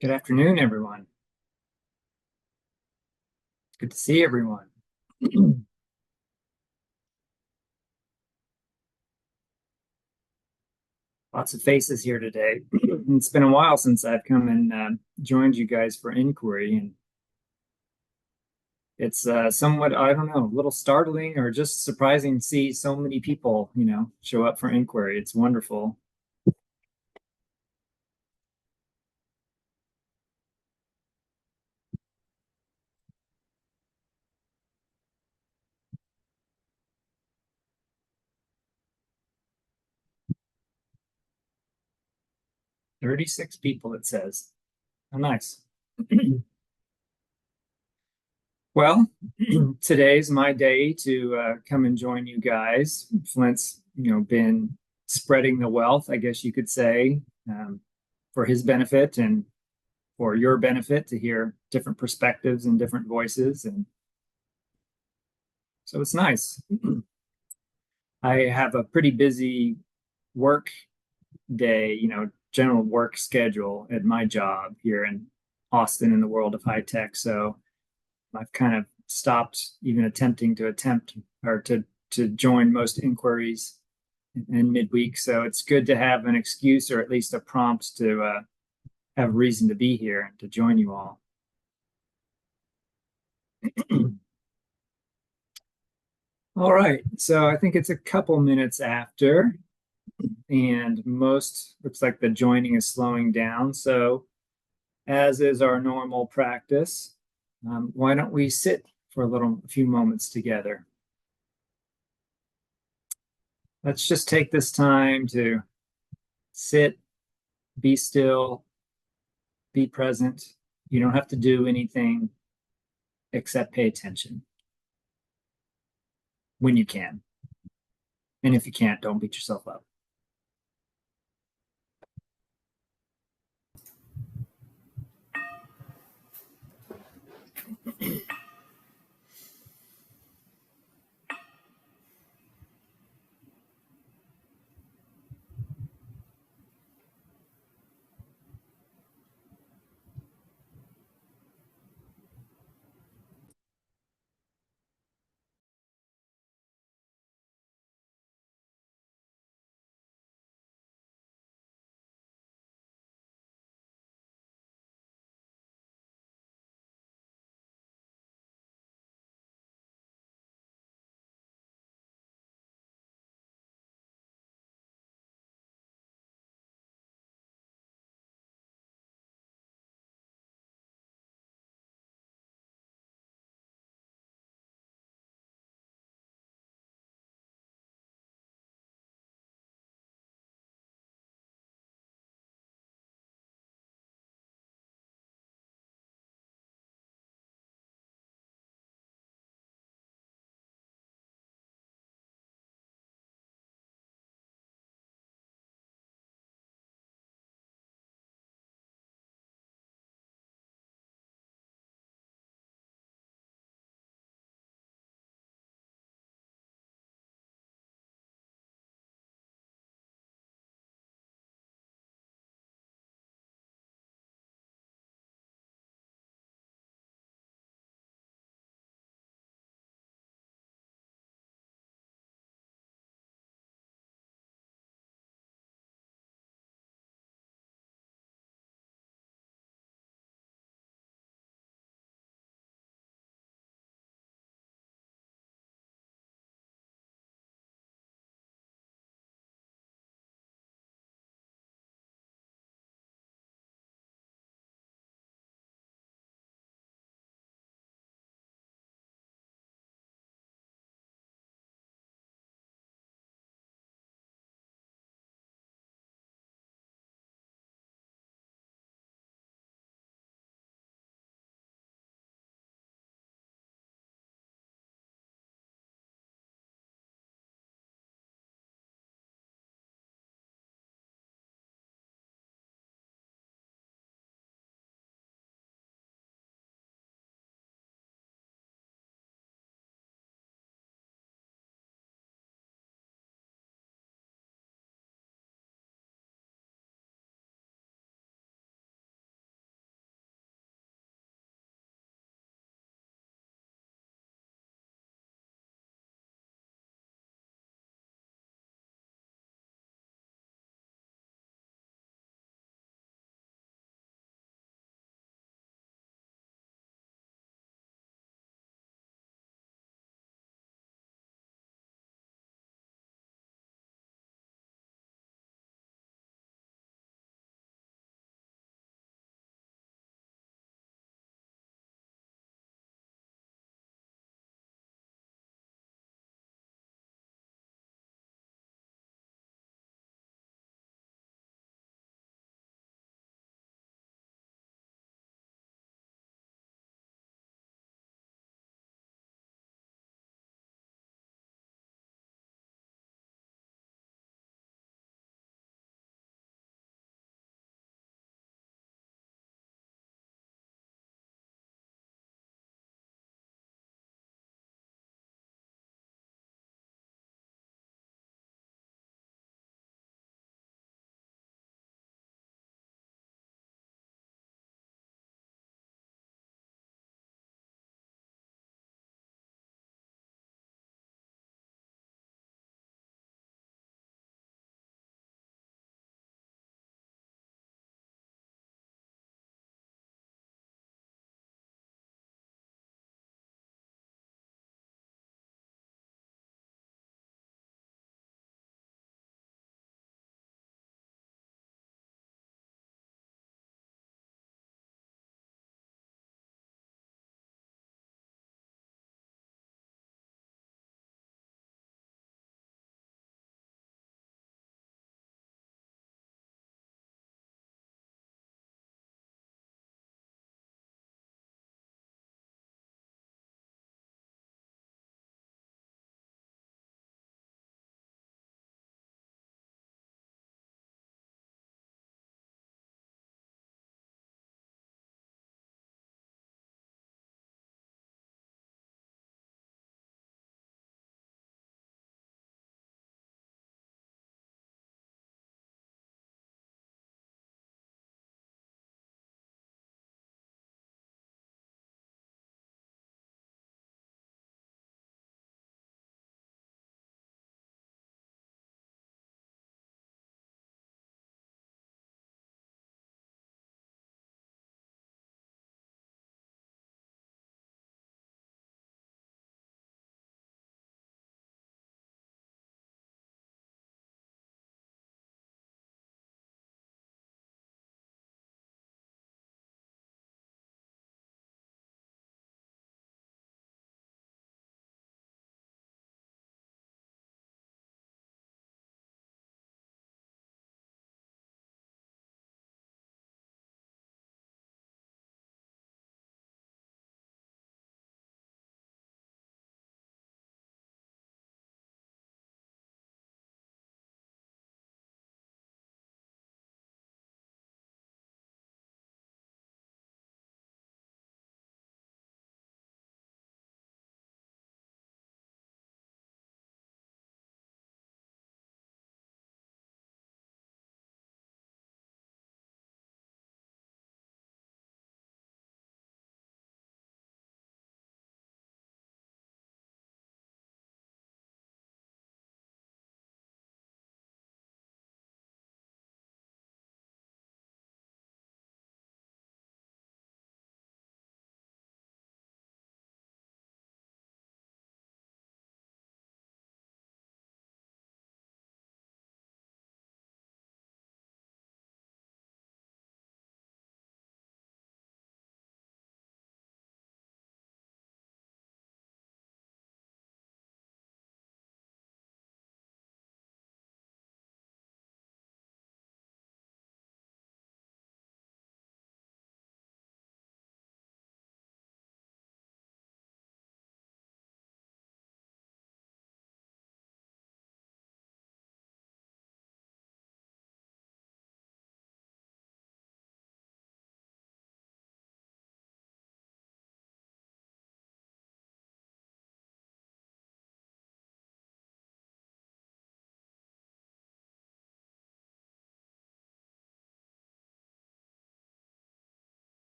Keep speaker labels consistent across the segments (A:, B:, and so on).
A: Good afternoon, everyone. Good to see everyone. Lots of faces here today. It's been a while since I've come and joined you guys for inquiry, and it's somewhat, I don't know, a little startling or just surprising to see so many people, show up for inquiry. It's wonderful. 36 people, it says. How nice. Well, today's my day to come and join you guys. Flint's, been spreading the wealth, I guess you could say, for his benefit and for your benefit to hear different perspectives and different voices. And so it's nice. I have a pretty busy work day, general work schedule at my job here in Austin in the world of high tech. So I've kind of stopped even attempting to attempt or to join most inquiries in midweek. So it's good to have an excuse or at least a prompt to have a reason to be here and to join you all. All right, so I think it's a couple minutes after, and most looks like the joining is slowing down. So, as is our normal practice, why don't we sit for a few moments together? Let's just take this time to sit, be still, be present. You don't have to do anything except pay attention when you can. And if you can't, don't beat yourself up.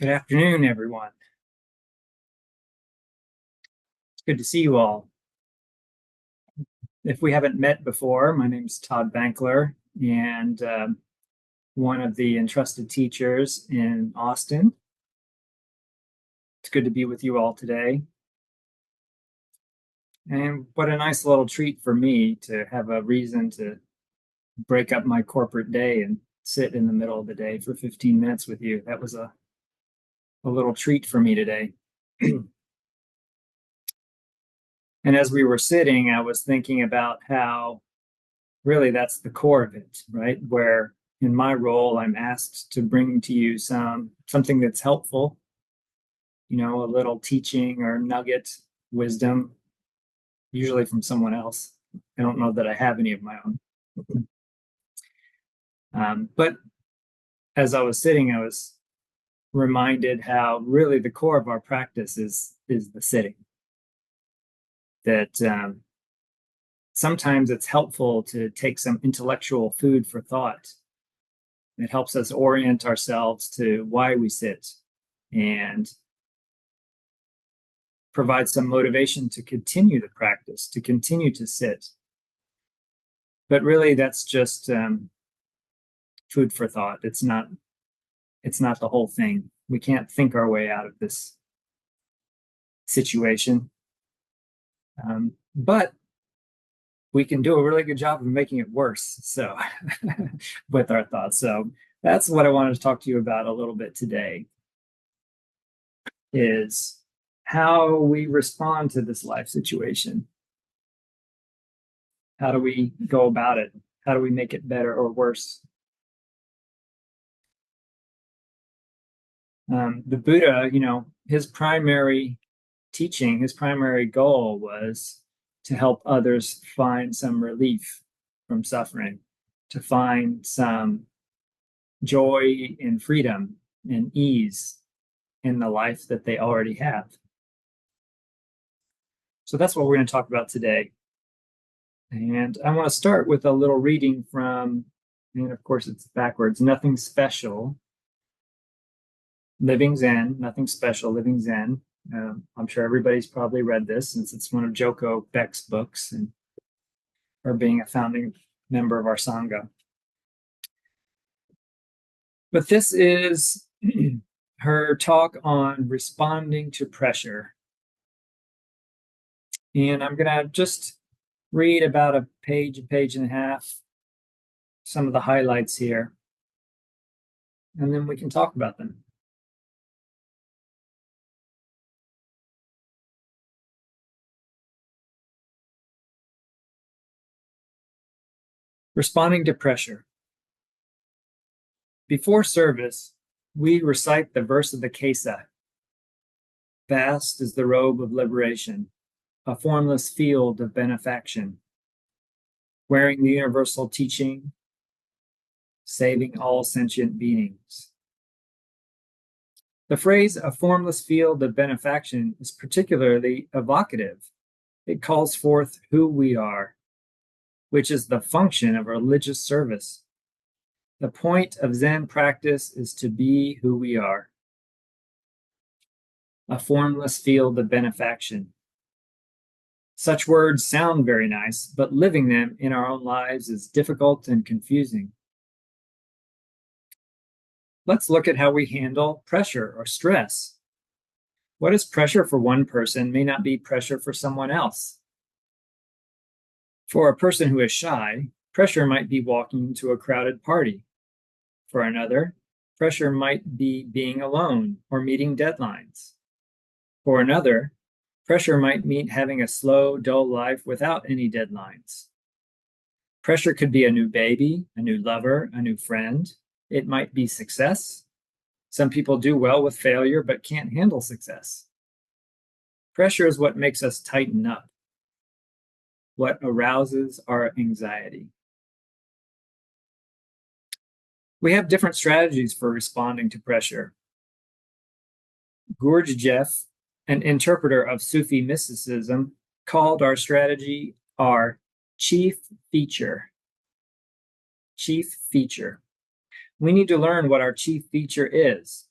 A: Good afternoon, everyone. It's good to see you all. If we haven't met before, my name is Todd Bankler, and one of the entrusted teachers in Austin. It's good to be with you all today. And what a nice little treat for me to have a reason to break up my corporate day and sit in the middle of the day for 15 minutes with you. That was a little treat for me today. And as we were sitting, I was thinking about how really that's the core of it, right? Where in my role, I'm asked to bring to you something that's helpful, a little teaching or nugget wisdom, usually from someone else. I don't know that I have any of my own. But as I was sitting, I was reminded how really the core of our practice is the sitting. That sometimes it's helpful to take some intellectual food for thought. It helps us orient ourselves to why we sit and provide some motivation to continue the practice, to continue to sit. But really, that's just food for thought. It's not the whole thing. We can't think our way out of this situation. But we can do a really good job of making it worse. So with our thoughts. So that's what I wanted to talk to you about a little bit today, is how we respond to this life situation. How do we go about it? How do we make it better or worse? The Buddha, his primary teaching, his primary goal was to help others find some relief from suffering, to find some joy and freedom and ease in the life that they already have. So that's what we're going to talk about today. And I want to start with a little reading from, and of course it's backwards, Nothing Special, Living Zen, Nothing Special, Living Zen. I'm sure everybody's probably read this since it's one of Joko Beck's books and her being a founding member of our Sangha. But this is her talk on responding to pressure. And I'm going to just read about a page and a half, some of the highlights here, and then we can talk about them. Responding to pressure. Before service, we recite the verse of the Kesa. Vast is the robe of liberation, a formless field of benefaction, wearing the universal teaching, saving all sentient beings. The phrase, a formless field of benefaction, is particularly evocative. It calls forth who we are, which is the function of religious service. The point of Zen practice is to be who we are. A formless field of benefaction. Such words sound very nice, but living them in our own lives is difficult and confusing. Let's look at how we handle pressure or stress. What is pressure for one person may not be pressure for someone else. For a person who is shy, pressure might be walking into a crowded party. For another, pressure might be being alone or meeting deadlines. For another, pressure might mean having a slow, dull life without any deadlines. Pressure could be a new baby, a new lover, a new friend. It might be success. Some people do well with failure but can't handle success. Pressure is what makes us tighten up, what arouses our anxiety. We have different strategies for responding to pressure. Gurdjieff, an interpreter of Sufi mysticism, called our strategy our chief feature. Chief feature. We need to learn what our chief feature is.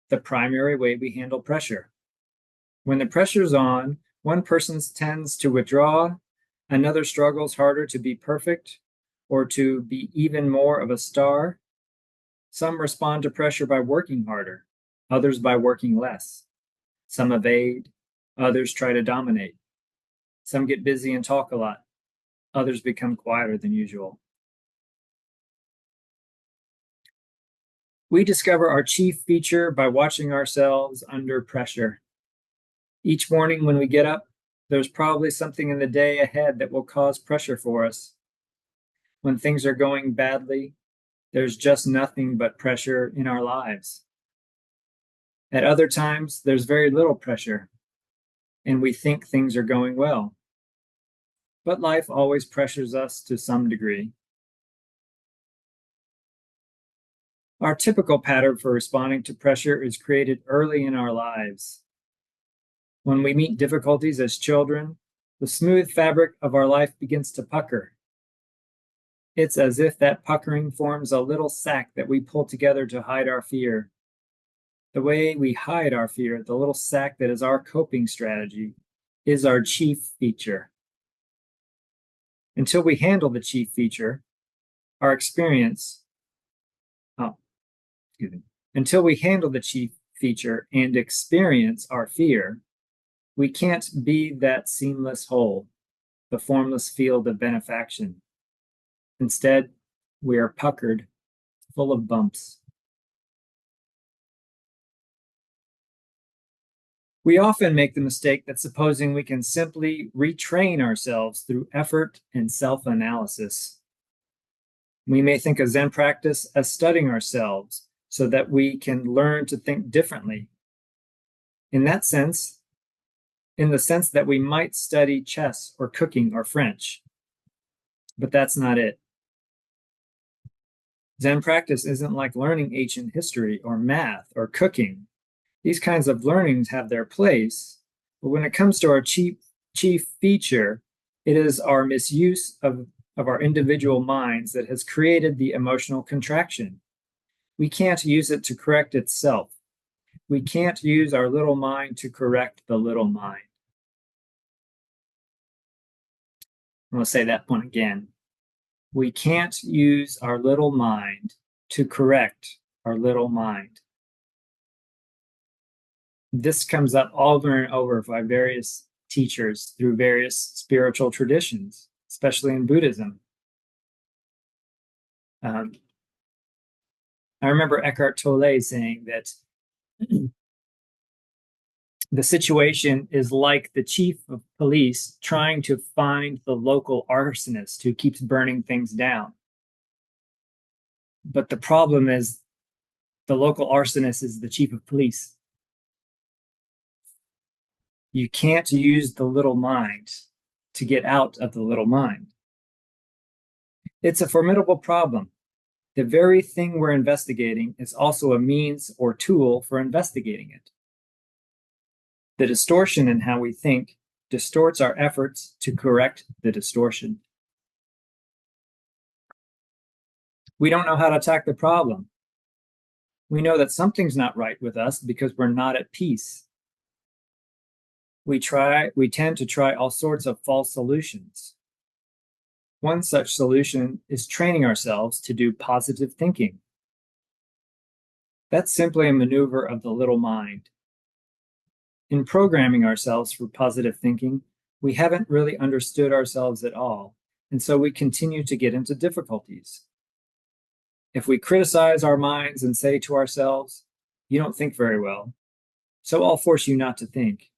A: the primary way we handle pressure. When the pressure's on, one person tends to withdraw, another struggles harder to be perfect or to be even more of a star. Some respond to pressure by working harder, others by working less. Some evade, others try to dominate. Some get busy and talk a lot, others become quieter than usual. We discover our chief feature by watching ourselves under pressure. Each morning when we get up, there's probably something in the day ahead that will cause pressure for us. When things are going badly, there's just nothing but pressure in our lives. At other times, there's very little pressure, and we think things are going well. But life always pressures us to some degree. Our typical pattern for responding to pressure is created early in our lives. When we meet difficulties as children, the smooth fabric of our life begins to pucker. It's as if that puckering forms a little sack that we pull together to hide our fear. The way we hide our fear, the little sack that is our coping strategy, is our chief feature. Until we handle the chief feature, until we handle the chief feature and experience our fear, we can't be that seamless whole, the formless field of benefaction. Instead, we are puckered, full of bumps. We often make the mistake that supposing we can simply retrain ourselves through effort and self-analysis. We may think of Zen practice as studying ourselves so that we can learn to think differently. In the sense that we might study chess or cooking or French. But that's not it. Zen practice isn't like learning ancient history or math or cooking. These kinds of learnings have their place, but when it comes to our chief feature, it is our misuse of our individual minds that has created the emotional contraction. We can't use it to correct itself. We can't use our little mind to correct the little mind. I'm going to say that one again. We can't use our little mind to correct our little mind. This comes up over and over by various teachers through various spiritual traditions, especially in Buddhism. I remember Eckhart Tolle saying that the situation is like the chief of police trying to find the local arsonist who keeps burning things down. But the problem is the local arsonist is the chief of police. You can't use the little mind to get out of the little mind. It's a formidable problem. The very thing we're investigating is also a means or tool for investigating it. The distortion in how we think distorts our efforts to correct the distortion. We don't know how to attack the problem. We know that something's not right with us because we're not at peace. We tend to try all sorts of false solutions. One such solution is training ourselves to do positive thinking. That's simply a maneuver of the little mind. In programming ourselves for positive thinking, we haven't really understood ourselves at all, and so we continue to get into difficulties. If we criticize our minds and say to ourselves, "You don't think very well, so I'll force you not to think,"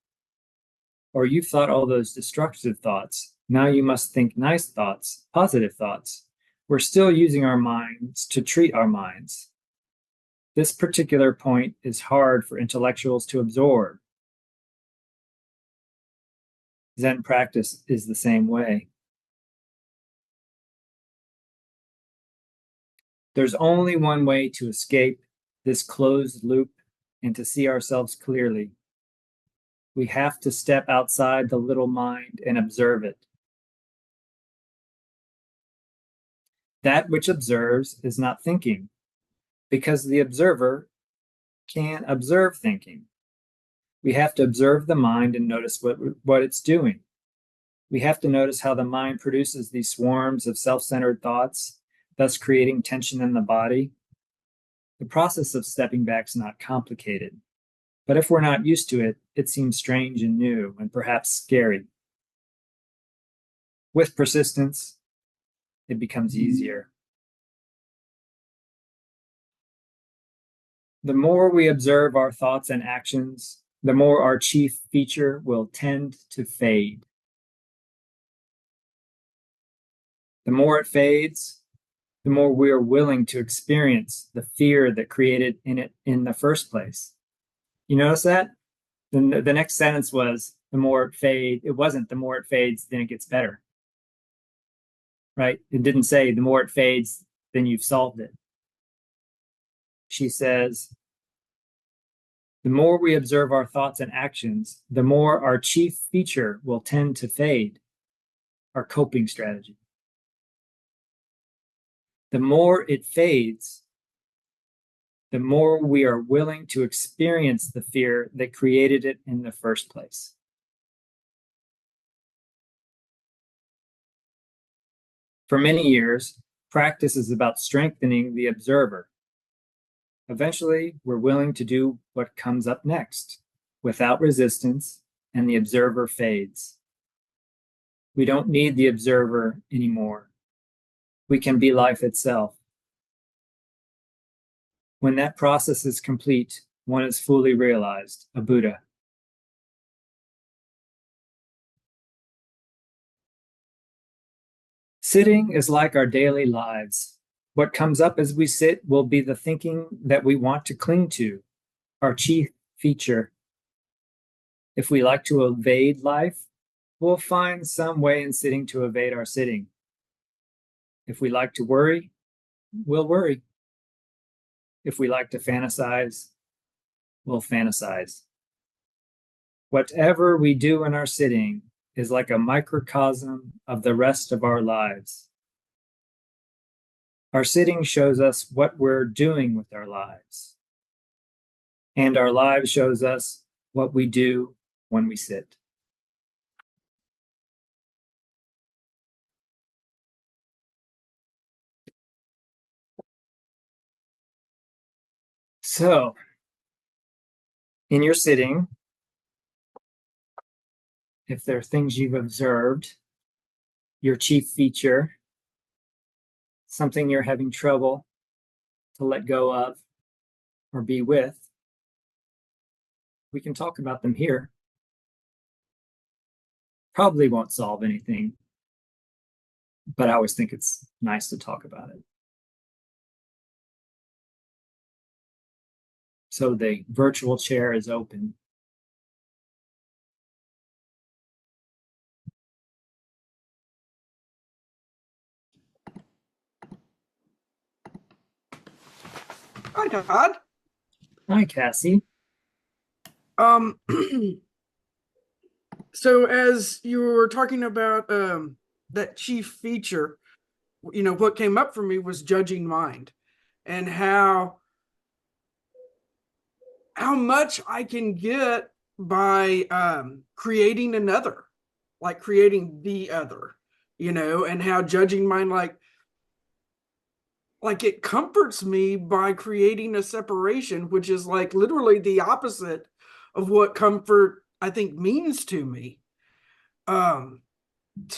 A: or "You've thought all those destructive thoughts, now you must think nice thoughts, positive thoughts," we're still using our minds to treat our minds. This particular point is hard for intellectuals to absorb. Zen practice is the same way. There's only one way to escape this closed loop and to see ourselves clearly. We have to step outside the little mind and observe it. That which observes is not thinking, because the observer can't observe thinking. We have to observe the mind and notice what it's doing. We have to notice how the mind produces these swarms of self-centered thoughts, thus creating tension in the body. The process of stepping back is not complicated, but if we're not used to it, it seems strange and new and perhaps scary. With persistence, it becomes easier. The more we observe our thoughts and actions, the more our chief feature will tend to fade. The more it fades, the more we are willing to experience the fear that created it in the first place. You notice that? The next sentence was, the more it fades. It wasn't the more it fades, then it gets better. Right? It didn't say the more it fades, then you've solved it. She says, the more we observe our thoughts and actions, the more our chief feature will tend to fade, our coping strategy. The more it fades, the more we are willing to experience the fear that created it in the first place. For many years, practice is about strengthening the observer. Eventually, we're willing to do what comes up next without resistance, and the observer fades. We don't need the observer anymore. We can be life itself. When that process is complete, one is fully realized, a Buddha. Sitting is like our daily lives. What comes up as we sit will be the thinking that we want to cling to, our chief feature. If we like to evade life, we'll find some way in sitting to evade our sitting. If we like to worry, we'll worry. If we like to fantasize, we'll fantasize. Whatever we do in our sitting is like a microcosm of the rest of our lives. Our sitting shows us what we're doing with our lives. And our lives shows us what we do when we sit. So, in your sitting, if there are things you've observed, your chief feature, something you're having trouble to let go of or be with, we can talk about them here. Probably won't solve anything, but I always think it's nice to talk about it. So the virtual chair is open.
B: Hi, Todd.
A: Hi, Cassie.
B: So as you were talking about that chief feature, what came up for me was judging mind, and how much I can get by creating another, like creating the other, and how judging mind, like it comforts me by creating a separation, which is like literally the opposite of what comfort I think means to me. So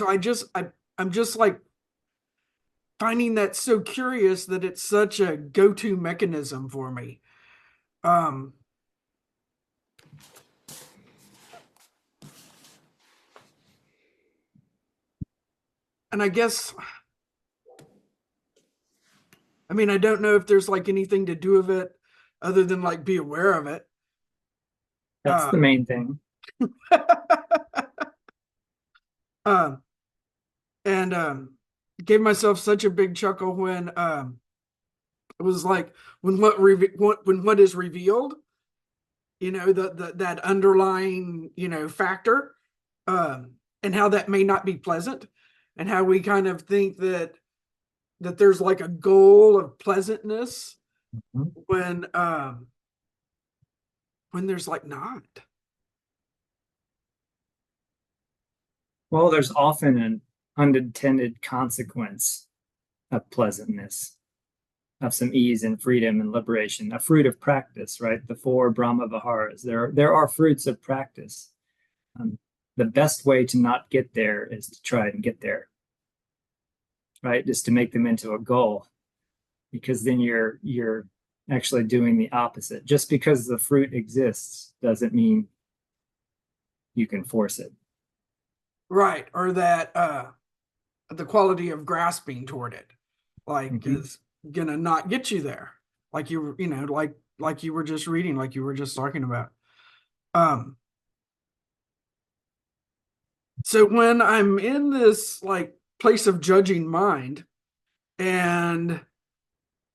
B: I'm just like finding that so curious that it's such a go-to mechanism for me. Um, and I guess, I mean, I don't know if there's like anything to do with it other than like be aware of it.
A: That's the main thing.
B: Um, and gave myself such a big chuckle when it was like when what is revealed, that underlying factor, and how that may not be pleasant, and how we kind of think that there's like a goal of pleasantness
A: Mhm.
B: when when there's like not?
A: Well, there's often an unintended consequence of pleasantness, of some ease and freedom and liberation, a fruit of practice, right? The four Brahma Viharas. There are fruits of practice. Um, the best way to not get there is to try and get there, right? Just to make them into a goal, because then you're actually doing the opposite. Just because the fruit exists doesn't mean you can force it.
B: Right. Or that the quality of grasping toward it, like,
A: Mhm.
B: is gonna not get you there. Like like you were just reading, like you were just talking about. Um, so when I'm in this like place of judging mind and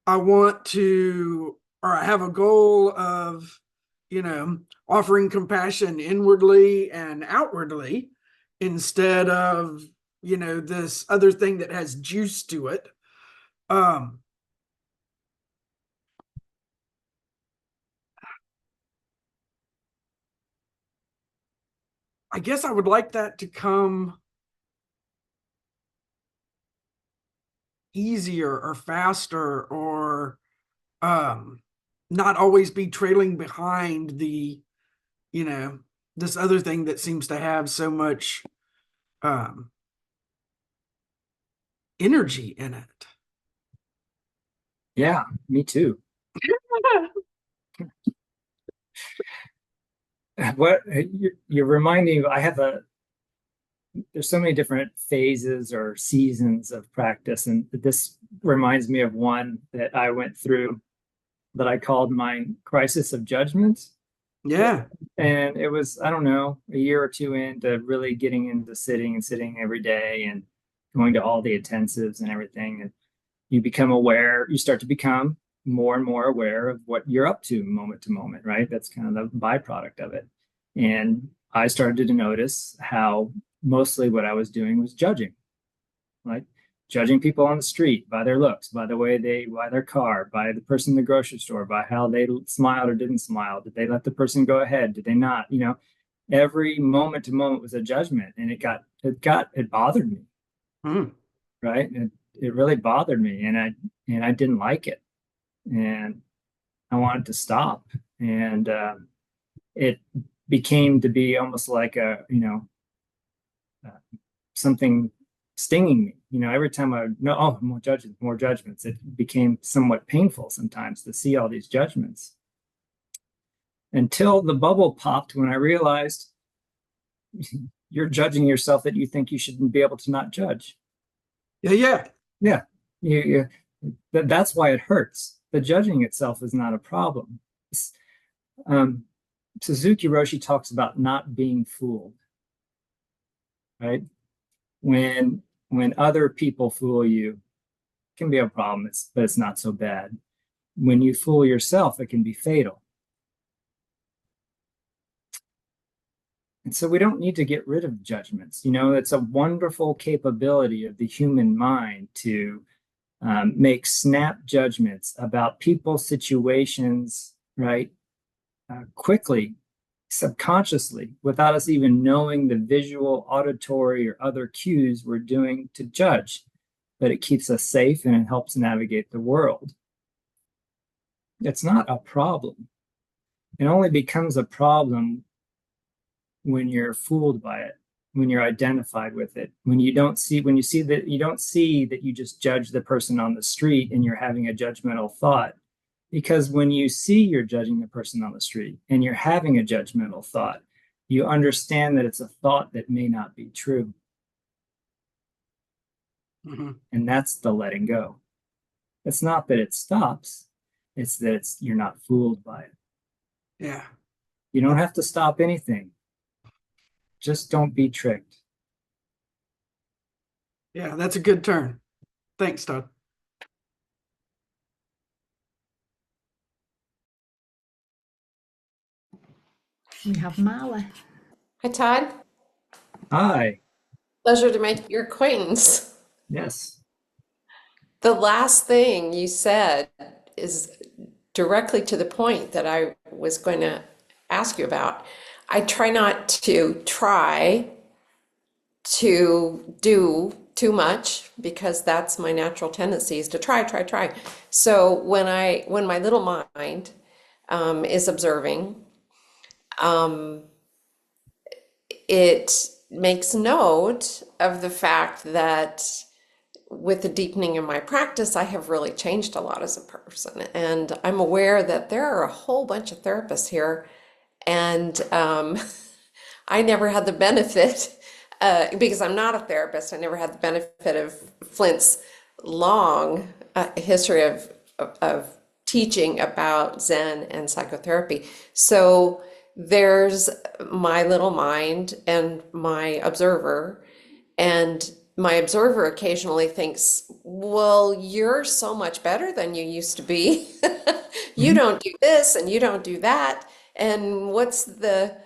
B: I want to, or I have a goal of, offering compassion inwardly and outwardly instead of, this other thing that has juice to it. Um, I guess I would like that to come easier or faster, or um not always be trailing behind the, you know, this other thing that seems to have so much um energy in it.
A: Yeah, me too. What you're reminding me, I have a there's so many different phases or seasons of practice, and this reminds me of one that I went through that I called my crisis of judgment.
B: Yeah.
A: And it was, I don't know, a year or two into really getting into sitting every day and going to all the intensives and everything. And you become aware, you start to become more and more aware of what you're up to moment, right? That's kind of the byproduct of it. And I started to notice how mostly what I was doing was judging, like judging people on the street by their looks, by the way they, by their car, by the person in the grocery store, by how they smiled or didn't smile. Did they let the person go ahead? Did they not? Every moment to moment was a judgment, and it bothered me,
B: Hmm.
A: right? It really bothered me, and I didn't like it, and I wanted to stop, and it became to be almost like uh, something stinging me. Every time I would know, oh, more judgments, it became somewhat painful sometimes to see all these judgments until the bubble popped when I realized you're judging yourself that you think you shouldn't be able to not judge.
B: Yeah, yeah.
A: Yeah, that's why it hurts. The judging itself is not a problem. Um, Suzuki Roshi talks about not being fooled, right? When other people fool you, it can be a problem, but it's not so bad. When you fool yourself, it can be fatal. And so we don't need to get rid of judgments. It's a wonderful capability of the human mind to make snap judgments about people, situations, right? Quickly, subconsciously, without us even knowing the visual, auditory, or other cues we're doing to judge. But it keeps us safe and it helps navigate the world. It's not a problem. It only becomes a problem when you're fooled by it, when you're identified with it, when you see that you don't see that you just judge the person on the street and you're having a judgmental thought. Because when you see you're judging the person on the street and you're having a judgmental thought, you understand that it's a thought that may not be true.
B: Hmm.
A: And that's the letting go. It's not that it stops, it's that you're not fooled by it.
B: Yeah.
A: You don't have to stop anything. Just don't be tricked.
B: Yeah, that's a good turn. Thanks, Todd.
C: We have Marley.
D: Hi, Todd.
A: Hi.
D: Pleasure to make your acquaintance.
A: Yes.
D: The last thing you said is directly to the point that I was going to ask you about. I try not to try to do too much because that's my natural tendency is to try. So when my little mind is observing, um, it makes note of the fact that with the deepening in my practice, I have really changed a lot as a person. And I'm aware that there are a whole bunch of therapists here. And I never had the benefit, because I'm not a therapist, I never had the benefit of Flint's long history of teaching about Zen and psychotherapy. So there's my little mind and my observer, and my observer occasionally thinks, well, you're so much better than you used to be. You
A: Mhm.
D: don't do this and you don't do that. And what's the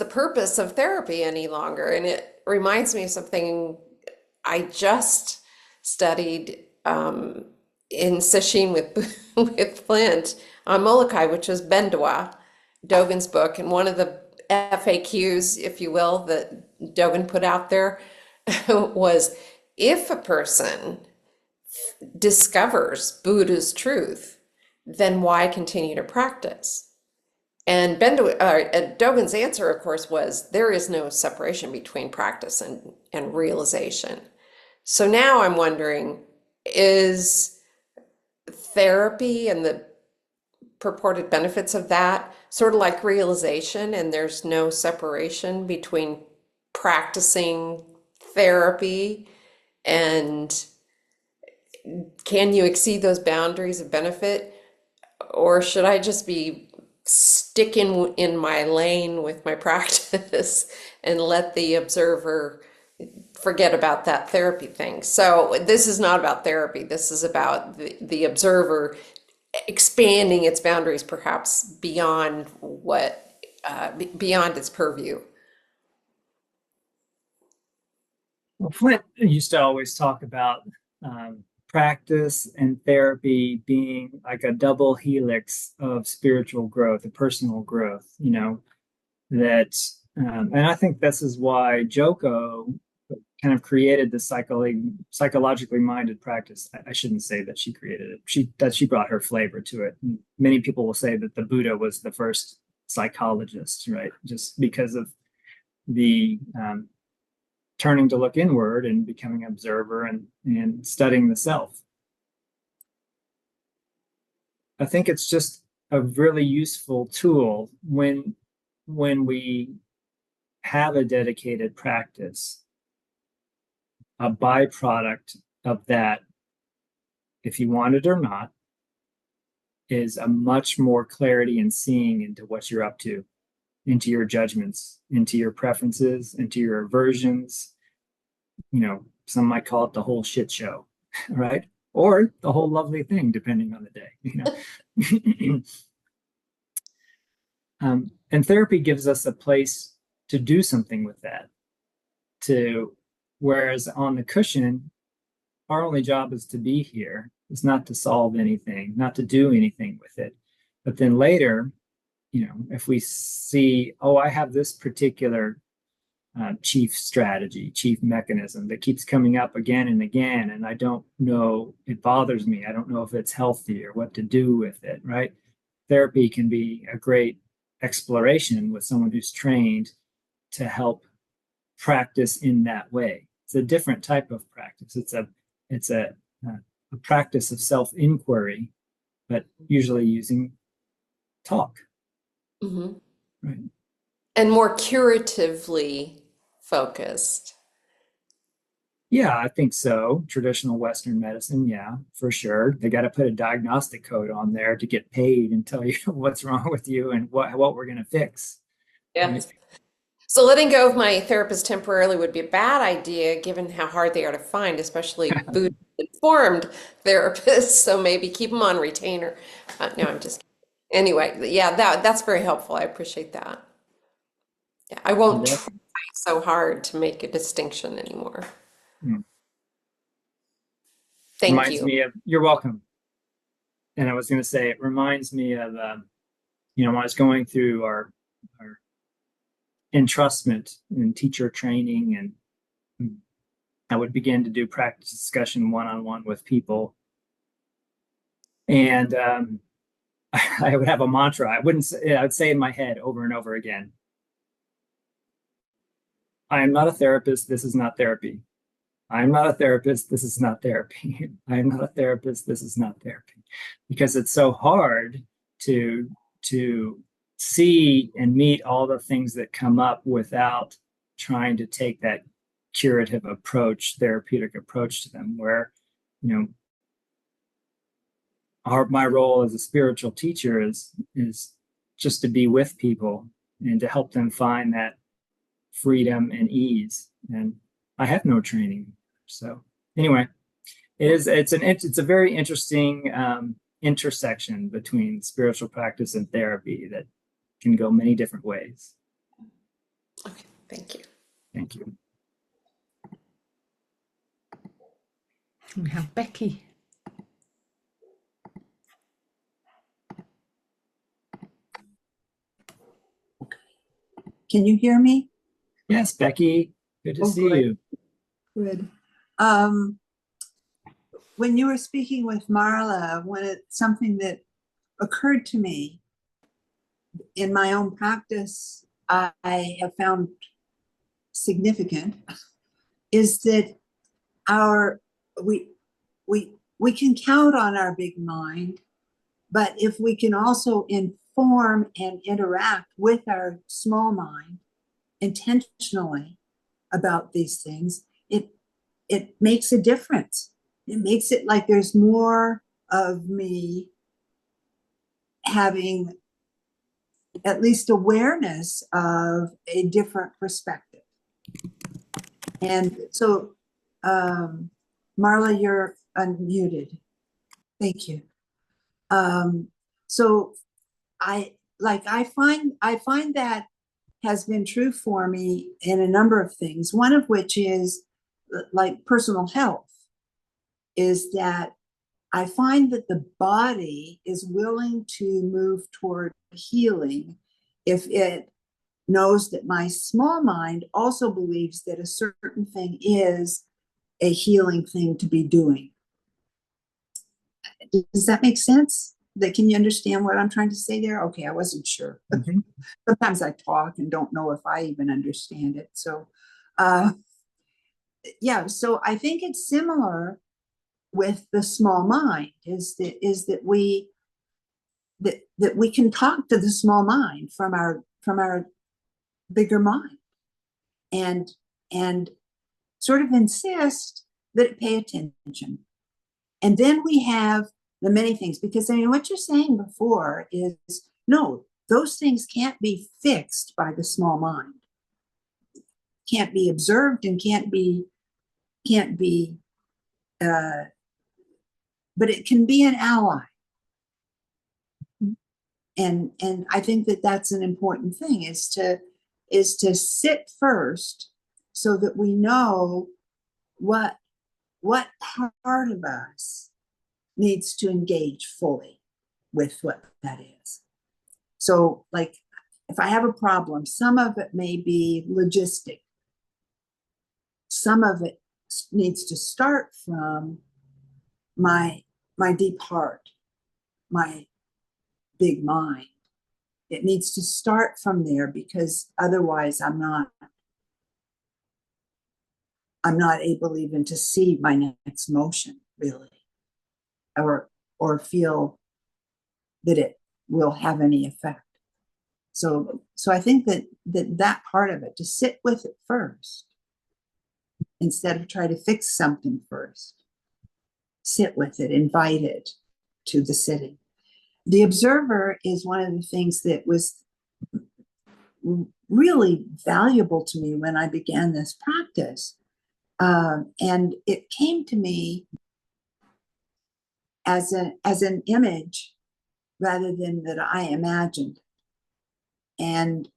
D: purpose of therapy any longer? And it reminds me of something I just studied in session with with Flint on Molokai, which was Bendwa, Dogen's book, and one of the FAQs, if you will, that Dogen put out there was if a person discovers Buddha's truth, then why continue to practice? And Dogen's answer, of course, was there is no separation between practice and realization. So now I'm wondering, is therapy and the purported benefits of that sort of like realization, and there's no separation between practicing therapy and can you exceed those boundaries of benefit? Or should I just be sticking in my lane with my practice and let the observer forget about that therapy thing? So this is not about therapy. This is about the observer expanding its boundaries, perhaps beyond beyond its purview.
A: Well, Flint used to always talk about practice and therapy being like a double helix of spiritual growth, of personal growth, that, and I think this is why Joko kind of created the psychologically minded practice. I shouldn't say that she created it. She brought her flavor to it. Many people will say that the Buddha was the first psychologist, right? Just because of the turning to look inward and becoming an observer and studying the self. I think it's just a really useful tool when we have a dedicated practice. A byproduct of that, if you want it or not, is a much more clarity in seeing into what you're up to, into your judgments, into your preferences, into your aversions. Some might call it the whole shit show, right? Or the whole lovely thing, depending on the day. And therapy gives us a place to do something with that. Whereas on the cushion, our only job is to be here. It's not to solve anything, not to do anything with it. But then later, if we see, oh, I have this particular chief strategy, chief mechanism that keeps coming up again and again, and I don't know, it bothers me. I don't know if it's healthy or what to do with it, right? Therapy can be a great exploration with someone who's trained to help practice in that way. It's a different type of practice. It's a practice of self-inquiry, but usually using talk.
D: Mhm.
A: Right.
D: And more curatively focused.
A: Yeah, I think so. Traditional Western medicine, yeah, for sure. They got to put a diagnostic code on there to get paid and tell you what's wrong with you and what we're going to fix.
D: Yeah.
A: Right?
D: So letting go of my therapist temporarily would be a bad idea given how hard they are to find, especially Buddhist informed therapists. So maybe keep them on retainer. No, I'm just anyway. Yeah, that's very helpful. I appreciate that. Yeah, I won't try so hard to make a distinction anymore. Thank
A: Reminds
D: you.
A: me of, you're welcome. And I was going to say, it reminds me of when I was going through our entrustment and teacher training, and I would begin to do practice discussion one-on-one with people. And I would have a mantra. I would say in my head over and over again, I am not a therapist. This is not therapy. I am not a therapist. This is not therapy. I am not a therapist. This is not therapy. Because it's so hard to see and meet all the things that come up without trying to take that curative approach, therapeutic approach to them, where, my role as a spiritual teacher is just to be with people and to help them find that freedom and ease. And I have no training. So anyway, it's a very interesting intersection between spiritual practice and therapy that can go many different ways.
D: Okay, thank you.
A: Thank you.
C: We have Becky.
E: Can you hear me?
A: Yes, Becky, good to see
E: good.
A: you.
E: Good. When you were speaking with Marla, something that occurred to me in my own practice, I have found significant, is that we can count on our big mind, but if we can also inform and interact with our small mind intentionally about these things, it makes a difference. It makes it like there's more of me having at least awareness of a different perspective. And so, Marla, you're unmuted. Thank you. So I find that has been true for me in a number of things. One of which is like personal health, is that I find that the body is willing to move toward healing if it knows that my small mind also believes that a certain thing is a healing thing to be doing. Does that make sense? Can you understand what I'm trying to say there? Okay, I wasn't sure.
A: Mm-hmm.
E: Sometimes I talk and don't know if I even understand it. So, yeah, so I think it's similar with the small mind, is that we can talk to the small mind from our bigger mind, and sort of insist that it pay attention. And then we have the many things, because I mean, what you're saying before is, no, those things can't be fixed by the small mind, can't be observed, and can't be but it can be an ally. And I think that that's an important thing, is to sit first, so that we know what part of us needs to engage fully with what that is. So, like, if I have a problem, some of it may be logistic. Some of it needs to start from my deep heart, my big mind. It needs to start from there, because otherwise I'm not able even to see my next motion, really, or feel that it will have any effect. So I think that part of it, to sit with it first, instead of try to fix something first. Sit with it, invite it to the sitting. The observer is one of the things that was really valuable to me when I began this practice. And it came to me as an image rather than that I imagined. And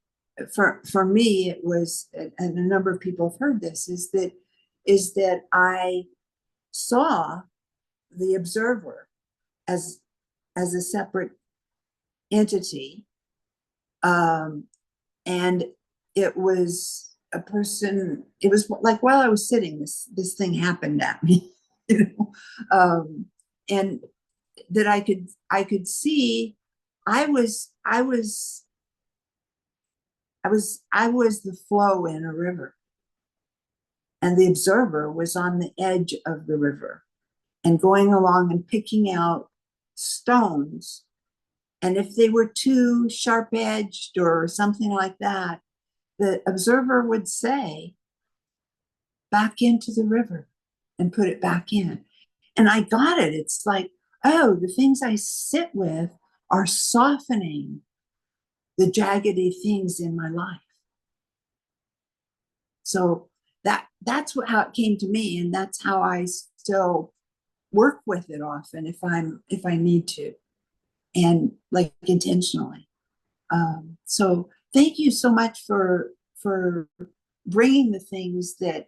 E: for me, it was, and a number of people have heard this, is that I saw the observer as a separate entity And it was a person, it was like while I was sitting, this thing happened at me, you know, and that I could see I was the flow in a river, and the observer was on the edge of the river and going along and picking out stones. And if they were too sharp edged or something like that, the observer would say, back into the river, and put it back in. And I got it. It's like, oh, the things I sit with are softening the jaggedy things in my life. So that's how it came to me, and that's how I still work with it often if I need to, and like intentionally. So thank you so much for bringing the things that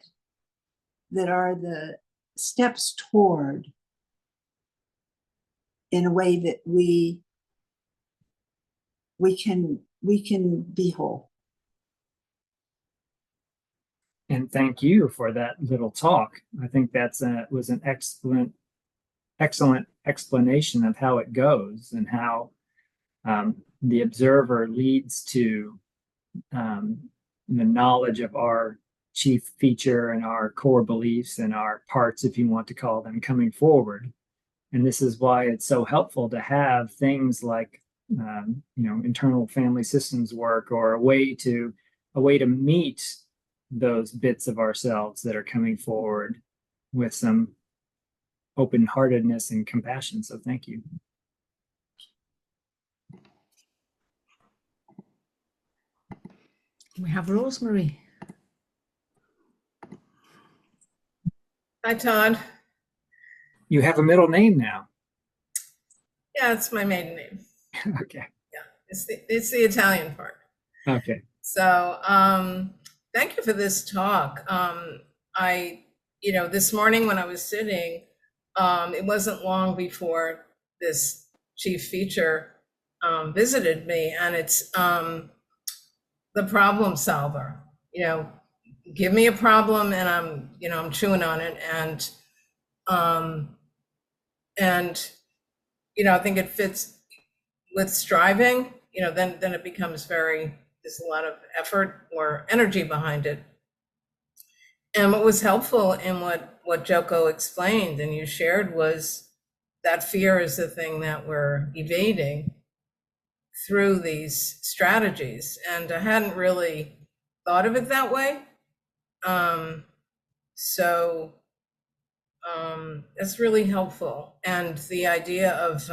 E: are the steps toward, in a way that we can be whole.
A: And thank you for that little talk. I think was an excellent explanation of how it goes and how the observer leads to the knowledge of our chief feature and our core beliefs and our parts, if you want to call them, coming forward. And this is why it's so helpful to have things like internal family systems work, or a way to meet those bits of ourselves that are coming forward with some open-heartedness and compassion. So thank you.
C: We have Rosemary.
F: Hi, Todd.
A: You have a middle name now.
F: Yeah, it's my maiden name.
A: Okay.
F: Yeah, it's the Italian part.
A: Okay.
F: So, thank you for this talk. This morning when I was sitting, it wasn't long before this chief feature visited me, and it's the problem solver. Give me a problem, and I'm chewing on it, and I think it fits with striving. Then it becomes there's a lot of effort or energy behind it. And what was helpful in what Joko explained and you shared was that fear is the thing that we're evading through these strategies. And I hadn't really thought of it that way. So it's really helpful. And the idea of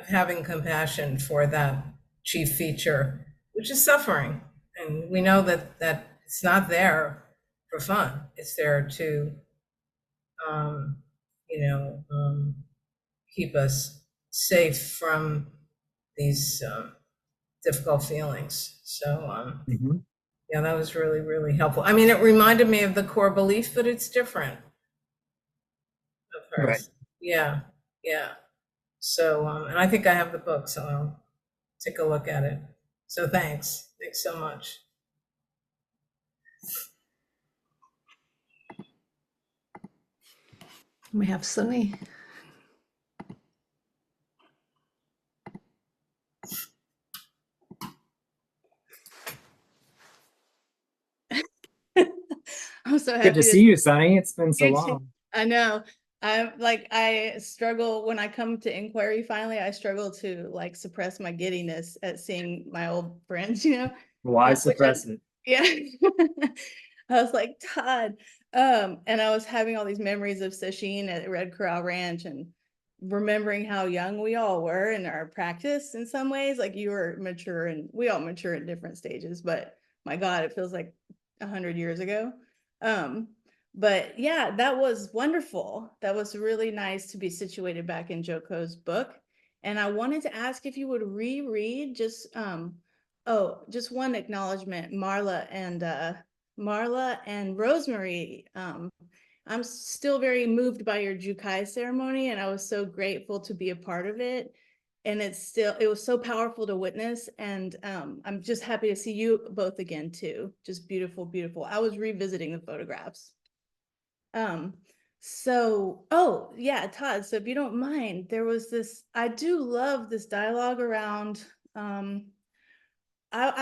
F: having compassion for that chief feature, which is suffering. And we know that it's not there for fun. It's there to, keep us safe from these difficult feelings. So, yeah, that was really, really helpful. I mean, it reminded me of the core belief, but it's different. Of hers.
A: Right.
F: Yeah. So, and I think I have the book, so I'll take a look at it. So thanks so much.
C: We have Sunny.
G: I'm so happy
A: Good to see you, Sunny. It's been so long.
G: I know. I struggle when I come to inquiry. Finally, I struggle to suppress my giddiness at seeing my old friends.
A: Why suppress it?
G: Yeah. I was like, Todd, and I was having all these memories of Sasheen at Red Corral Ranch and remembering how young we all were in our practice. In some ways, like you were mature, and we all mature at different stages. But my God, it feels like 100 years ago. But yeah, that was wonderful. That was really nice to be situated back in Joko's book. And I wanted to ask if you would reread just one acknowledgement, Marla and Rosemary. I'm still very moved by your Jukai ceremony, and I was so grateful to be a part of it. and it was so powerful to witness. And I'm just happy to see you both again too. Just beautiful, beautiful. I was revisiting the photographs. So, oh yeah, Todd, so if you don't mind, there was this, I do love this dialogue around, I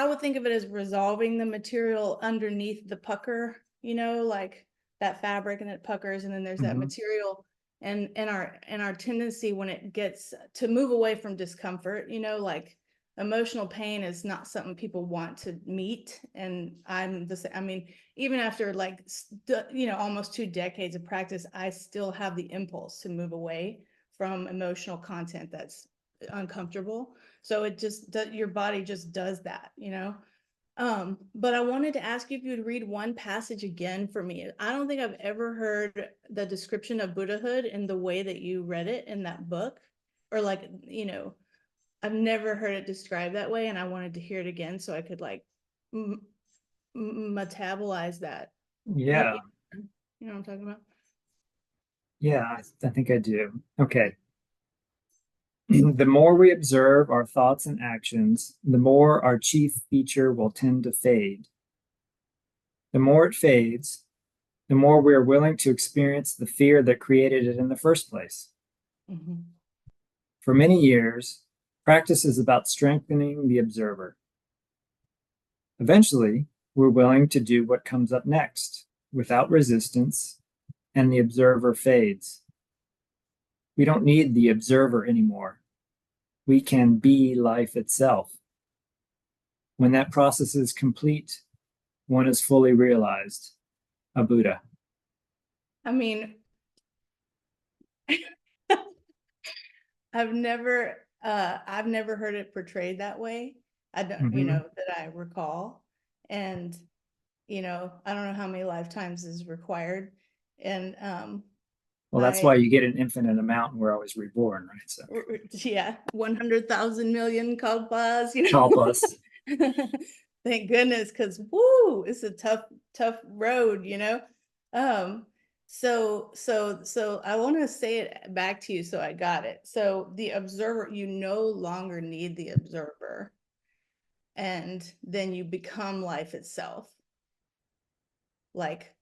G: would think of it as resolving the material underneath the pucker, like that fabric and it puckers, and then there's that
A: Mhm.
G: material and our tendency when it gets to move away from discomfort, like emotional pain is not something people want to meet. And I mean, even after like, almost 2 decades of practice, I still have the impulse to move away from emotional content that's uncomfortable. So it just your body just does that, but I wanted to ask you if you would read one passage again for me. I don't think I've ever heard the description of Buddhahood in the way that you read it in that book, or like, I've never heard it described that way, and I wanted to hear it again so I could like metabolize that.
A: Yeah.
G: You know what I'm talking about?
A: Yeah, I think I do. Okay. The more we observe our thoughts and actions, the more our chief feature will tend to fade. The more it fades, the more we are willing to experience the fear that created it in the first place.
G: Mm-hmm.
A: For many years, practice is about strengthening the observer. Eventually, we're willing to do what comes up next without resistance, and the observer fades. We don't need the observer anymore. We can be life itself. When that process is complete, one is fully realized, a Buddha.
G: I mean, I've never heard it portrayed that way. I don't,
A: Mhm.
G: that I recall. And, I don't know how many lifetimes is required. And
A: Well, that's why you get an infinite amount and we're always reborn, right? So
G: yeah, 100,000 million kalpas,
A: help us.
G: Thank goodness, because woo, it's a tough road, So I want to say it back to you so I got it. So the observer, you no longer need the observer, and then you become life itself. Like,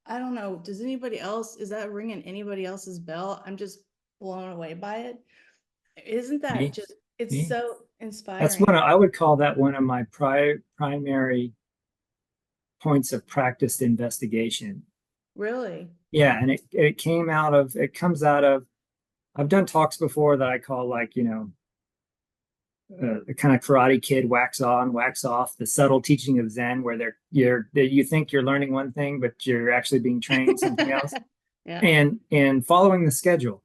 G: I don't know. Does anybody else, is that ringing anybody else's bell? I'm just blown away by it. Isn't that
A: Me,
G: just, it's
A: me.
G: so
A: That's
G: inspiring.
A: one I would call that one of my primary points of practiced investigation.
G: Really?
A: Yeah, and it comes out of I've done talks before that I call like, the kind of Karate Kid wax on, wax off, the subtle teaching of Zen, where you think you're learning one thing, but you're actually being trained something else.
G: Yeah.
A: And following the schedule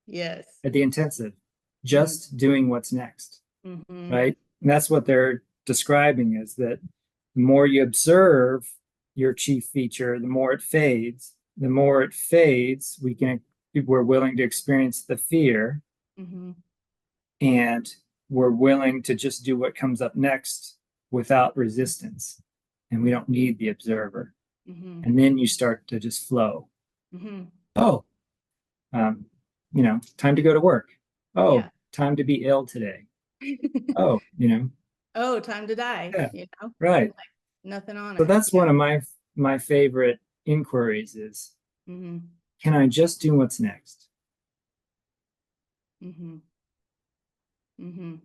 G: Yes.
A: at the intensive, just doing what's next,
G: Mm-hmm.
A: right? And that's what they're describing is that the more you observe your chief feature, the more it fades. The more it fades, we're willing to experience the fear,
G: Mm-hmm.
A: and we're willing to just do what comes up next without resistance. And we don't need the observer.
G: Mm-hmm.
A: And then you start to just flow.
G: Mm-hmm.
A: Oh, time to go to work. Oh,
G: Yeah.
A: time to be ill today. Oh,
G: Oh, time to die,
A: yeah, right.
G: like nothing on
A: So
G: it.
A: that's one of my favorite inquiries is,
G: Mm-hmm.
A: can I just do what's next?
G: Mm-hmm. Mm-hmm.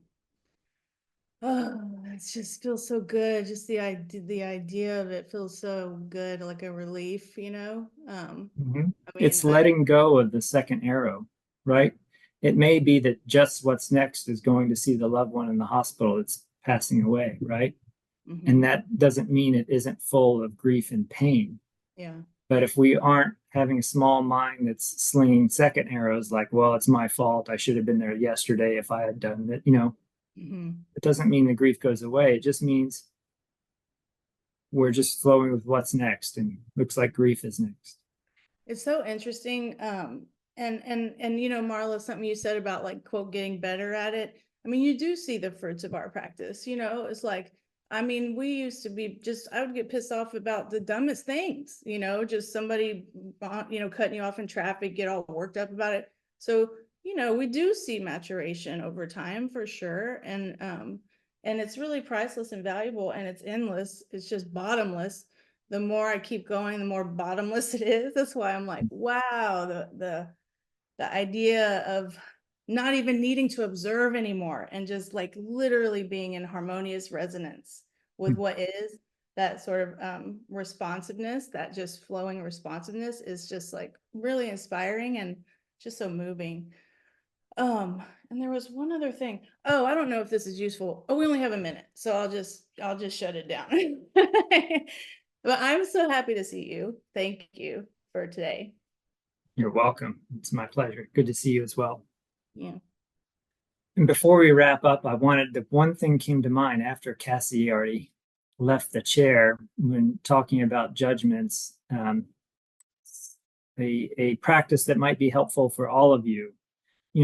G: Oh, it just feels so good. Just the idea of it feels so good, like a relief,
A: Mhm.
G: I mean,
A: It's letting go of the second arrow, right? It may be that just what's next is going to see the loved one in the hospital that's passing away, right?
G: mm-hmm.
A: And that doesn't mean it isn't full of grief and pain.
G: Yeah.
A: But if we aren't having a small mind that's slinging second arrows, like, well, it's my fault. I should have been there yesterday if I had done it,
G: Mm-hmm.
A: it doesn't mean the grief goes away. It just means we're just flowing with what's next, and looks like grief is next.
G: It's so interesting. And Marla, something you said about like quote getting better at it. I mean, you do see the fruits of our practice. It's like, I mean, we used to be I would get pissed off about the dumbest things. Just somebody, cutting you off in traffic, get all worked up about it. So we do see maturation over time for sure. And it's really priceless and valuable, and it's endless. It's just bottomless. The more I keep going, the more bottomless it is. That's why I'm like, wow, the idea of not even needing to observe anymore and just like literally being in harmonious resonance with what is, that sort of responsiveness, that just flowing responsiveness is just like really inspiring and just so moving. And there was one other thing. Oh, I don't know if this is useful. Oh, we only have a minute, so I'll just shut it down. But I'm so happy to see you. Thank you for today.
A: You're welcome. It's my pleasure. Good to see you as well.
G: Yeah.
A: And before we wrap up, the one thing came to mind after Cassie already left the chair when talking about judgments. A practice that might be helpful for all of you.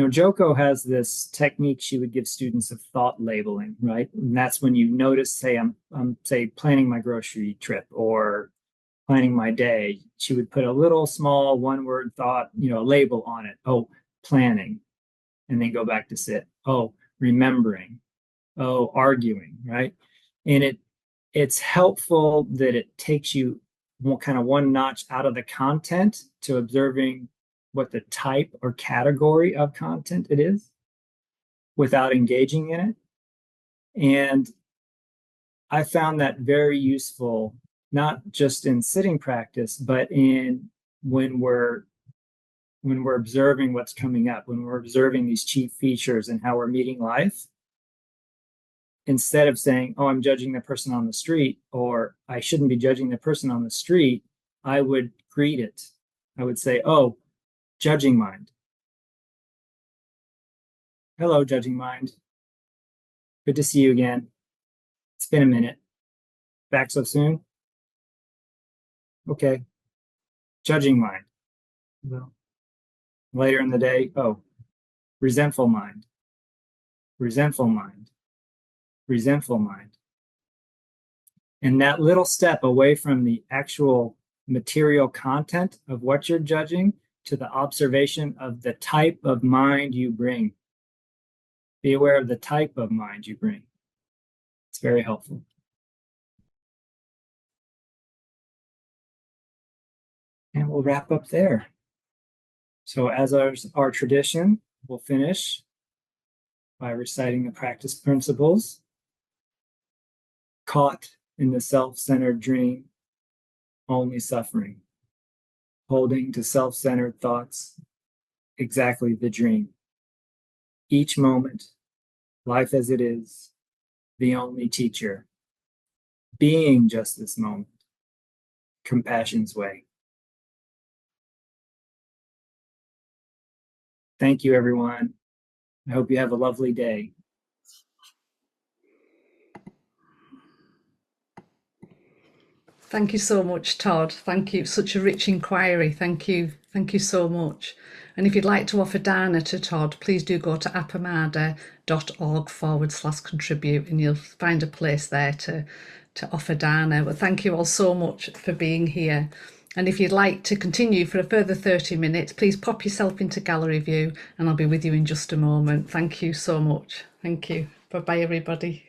A: Joko has this technique she would give students of thought labeling, right? And that's when you notice, say, I'm say planning my grocery trip or planning my day. She would put a little small one-word thought, label on it. Oh, planning, and then go back to sit. Oh, remembering. Oh, arguing, right? And it's helpful that it takes you kind of one notch out of the content to observing what the type or category of content it is without engaging in it. And I found that very useful, not just in sitting practice, but in when we're observing what's coming up, when we're observing these chief features and how we're meeting life. Instead of saying, oh, I'm judging the person on the street, or I shouldn't be judging the person on the street, I would greet it. I would say, oh, judging mind. Hello, judging mind. Good to see you again. It's been a minute. Back so soon? Okay. Judging mind. Well, later in the day, oh, resentful mind. Resentful mind. Resentful mind. And that little step away from the actual material content of what you're judging to the observation of the type of mind you bring. Be aware of the type of mind you bring. It's very helpful. And we'll wrap up there. So as our tradition, we'll finish by reciting the practice principles. Caught in the self-centered dream, only suffering. Holding to self-centered thoughts, exactly the dream. Each moment, life as it is, the only teacher. Being just this moment, compassion's way. Thank you, everyone. I hope you have a lovely day.
C: Thank you so much, Todd. Thank you. Such a rich inquiry. Thank you. Thank you so much. And if you'd like to offer dana to Todd, please do go to appamada.org/contribute and you'll find a place there to offer dana. But thank you all so much for being here. And if you'd like to continue for a further 30 minutes, please pop yourself into gallery view and I'll be with you in just a moment. Thank you so much. Thank you. Bye-bye, everybody.